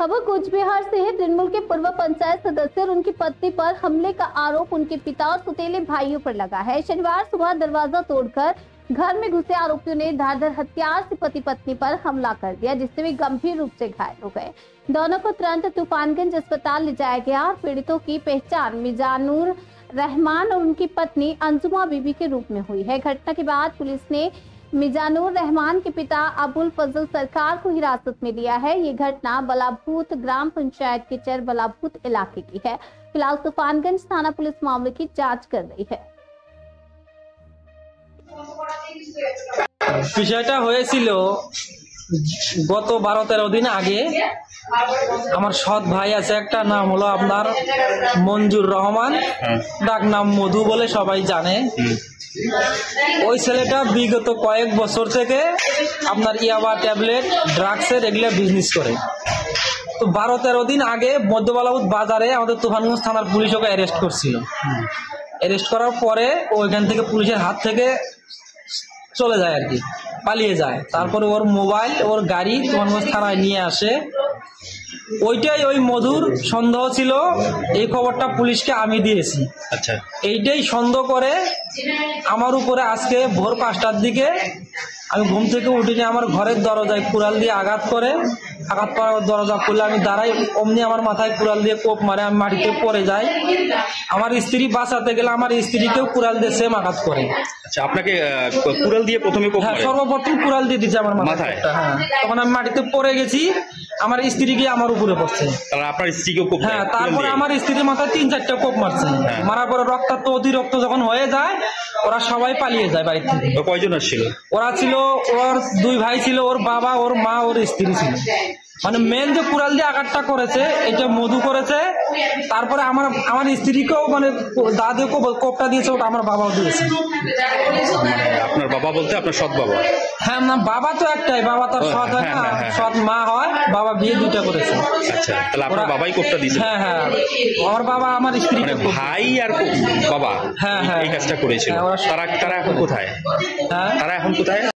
खबर कूच बिहार से है। तृणमूल के पूर्व पंचायत सदस्य और उनकी पत्नी पर हमले का आरोप उनके पिता और सौतेले भाइयों पर लगा है। शनिवार सुबह दरवाजा तोड़कर घर में घुसे आरोपियों ने धारदार हथियार से पति पत्नी पर हमला कर दिया, जिससे वे गंभीर रूप से घायल हो गए। दोनों को तुरंत तूफानगंज अस्पताल ले जाया गया और पीड़ितों की पहचान मिजानुर रहमान और उनकी पत्नी अंजुमा बीबी के रूप में हुई है। घटना के बाद पुलिस ने मिजानुर रहमान के पिता अबुल फजल सरकार को हिरासत में लिया है। ये घटना बलाभूत ग्राम पंचायत के चर बलाभूत इलाके की है। फिलहाल तूफानगंज थाना पुलिस मामले की जांच कर रही है। বিষয়টা হয়েছিল গত 12-13 দিন আগে। আমার সৎ ভাই আছে, একটা নাম হলো আপনার মঞ্জুর রহমান, ডাক নাম মধু বলে সবাই জানে। ওই ছেলেটা বিগত কয়েক বছর থেকে আপনার ইয়াবা ট্যাবলেট ড্রাগসের এগুলা বিজনেস করে। তো 12-13 দিন আগে মধ্যবালাউদ বাজারে আমাদের তুফানগঞ্জ থানার পুলিশ ওকে অ্যারেস্ট করছিল। অ্যারেস্ট করার পরে ওইখান থেকে পুলিশের হাত থেকে চলে যায় আর কি, পালিয়ে যায়। তারপরে ওর মোবাইল, ওর গাড়ি তুফানগঞ্জ থানায় নিয়ে আসে। ওইটাই ওই মধুর সন্দেহ ছিল। এই খবরটা পুলিশকে আমি দিয়েছি। আচ্ছা, এইটাই সন্দেহ করে আমার উপরে আজকে ভোর 5টার দিকে আমি ঘুম থেকে উঠিনি, আমার ঘরের দরজায় কুড়াল দিয়ে আঘাত করে। আঘাত করার দরজা খুলে আমি দাঁড়াই, অমনি আমার মাথায় কুড়াল দিয়ে কোপ মারে, আমি মাটিতে পড়ে যাই। আমার স্ত্রী বাঁচাতে গেলে আমার স্ত্রীকেও কুড়াল দিয়ে সেম আঘাত করে। আচ্ছা, আপনাকে কুড়াল দিয়ে প্রথমে কোপ মারে? সর্বপ্রথম কুড়াল দিয়ে দিচ্ছে আমার মাথায়। হ্যাঁ, তখন আমি মাটিতে পড়ে গেছি, আমার স্ত্রী গিয়ে আমার উপরে পড়ছে। আপনার স্ত্রীকেও কোপ? হ্যাঁ, তারপরে আমার স্ত্রীর মাথায় 3-4টা কোপ মারছে। মারার পরে রক্তাক্ত অতিরিক্ত যখন হয়ে যায়, ওরা সবাই পালিয়ে যায় বাড়ি থেকে। কয়জন ছিল? ওরা ছিল, ওর 2 ভাই ছিল, ওর বাবা, ওর মা, ওর স্ত্রী ছিল। মানে মেন যে কুড়াল দিয়ে আঘাতটা করেছে এটা মধু করেছে। তারপরে আমার স্ত্রীকেও মানে দাদু কোপটা দিয়েছে, ওটা আমার বাবাও দিয়েছে। আপনার বাবা বলতে আপনার সৎ বাবা? হ্যাঁ, না বাবা তো একটাই, বাবা তার সৎ হয় না, সৎ মা হয়। বাবা বিয়ে 2টা করেছে। আচ্ছা, তাহলে আপনার বাবাই কোপটা দিয়েছে? হ্যাঁ হ্যাঁ, আমার বাবা আমার স্ত্রী ভাই আর বাবা এই কাজটা করেছিল। তারা এখন কোথায়? তারা এখন কোথায়?